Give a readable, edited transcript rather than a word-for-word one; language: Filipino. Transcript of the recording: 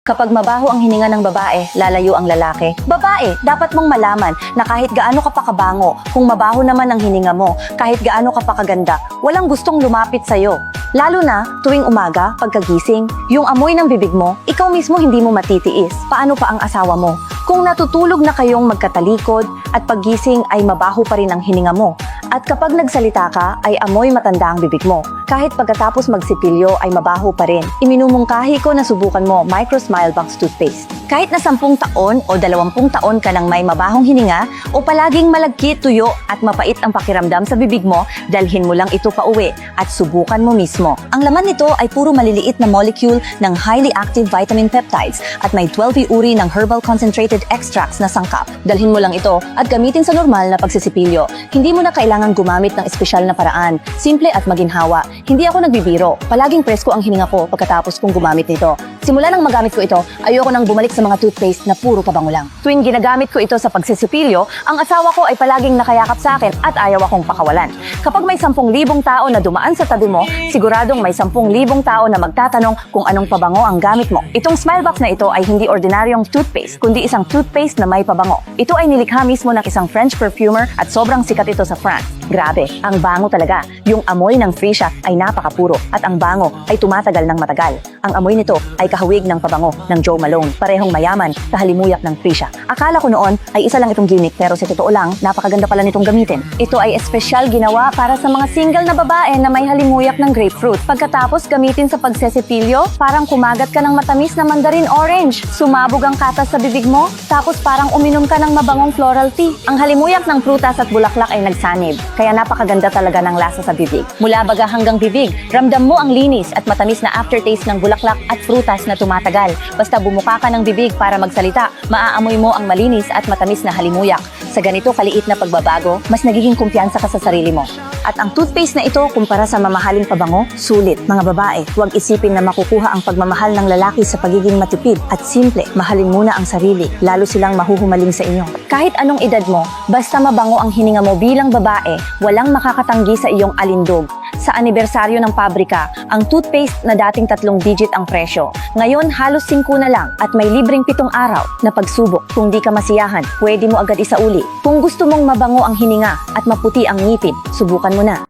Kapag mabaho ang hininga ng babae, lalayo ang lalaki. Babae, dapat mong malaman na kahit gaano ka pa kabango, kung mabaho naman ang hininga mo, kahit gaano ka pa kaganda, walang gustong lumapit sa'yo. Lalo na tuwing umaga, pagkagising, yung amoy ng bibig mo, ikaw mismo hindi mo matitiis. Paano pa ang asawa mo? Kung natutulog na kayong magkatalikod at paggising ay mabaho pa rin ang hininga mo. At kapag nagsalita ka, ay amoy matanda ang bibig mo. Kahit pagkatapos magsipilyo ay mabaho pa rin. Iminumungkahi ko na subukan mo Micro Smile Box Toothpaste. Kahit na 10 taon o 20 taon ka nang may mabahong hininga o palaging malagkit, tuyo at mapait ang pakiramdam sa bibig mo, dalhin mo lang ito pauwi at subukan mo mismo. Ang laman nito ay puro maliliit na molecule ng highly active vitamin peptides at may 12 uri ng herbal concentrated extracts na sangkap. Dalhin mo lang ito at gamitin sa normal na pagsisipilyo. Hindi mo na kailangan gumamit ng espesyal na paraan. Simple at maginhawa. Hindi ako nagbibiro. Palaging presko ang hininga ko pagkatapos kong gumamit nito. Simula nang magamit ko ito, ayoko nang bumalik sa mga toothpaste na puro pabango lang. Tuwing ginagamit ko ito sa pagsisipilyo, ang asawa ko ay palaging nakayakap sa akin at ayaw akong pakawalan. Kapag may 10,000 tao na dumaan sa tabi mo, siguradong may 10,000 tao na magtatanong kung anong pabango ang gamit mo. Itong Smile Box na ito ay hindi ordinaryong toothpaste, kundi isang toothpaste na may pabango. Ito ay nilikha mismo ng isang French perfumer at sobrang sikat ito sa France. Grabe, ang bango talaga. Yung amoy ng Freesia ay napakapuro at ang bango ay tumatagal ng matagal. Ang amoy nito ay kahawig ng pabango ng Joe Malone, parehong mayaman sa halimuyak ng Freesia. Akala ko noon ay isa lang itong gimmick pero sa totoo lang, napakaganda pala nitong gamitin. Ito ay espesyal ginawa para sa mga single na babae na may halimuyak ng grapefruit. Pagkatapos gamitin sa pagsesipilyo, parang kumagat ka ng matamis na mandarin orange. Sumabog ang katas sa bibig mo, tapos parang uminom ka ng mabangong floral tea. Ang halimuyak ng prutas at bulaklak ay nagsanib, kaya napakaganda talaga ng lasa sa bibig. Mula baga hanggang bibig, ramdam mo ang linis at matamis na aftertaste ng bulaklak at prutas na tumatagal. Basta bumuka ka ng bibig para magsalita, maaamoy mo ang malinis at matamis na halimuyak. Sa ganito kaliit na pagbabago, mas nagiging kumpiyansa ka sa sarili mo. At ang toothpaste na ito, kumpara sa mamahaling pabango, sulit. Mga babae, huwag isipin na makukuha ang pagmamahal ng lalaki sa pagiging matipid at simple. Mahalin muna ang sarili, lalo silang mahuhumaling sa inyo. Kahit anong edad mo, basta mabango ang hininga mo bilang babae, walang makakatanggi sa iyong alindog. Sa anibersaryo ng pabrika, ang toothpaste na dating 3 digit ang presyo. Ngayon, halos 5 na lang at may libreng 7 araw na pagsubok. Kung di ka masiyahan, pwede mo agad isauli. Kung gusto mong mabango ang hininga at maputi ang ngipin, subukan mo na.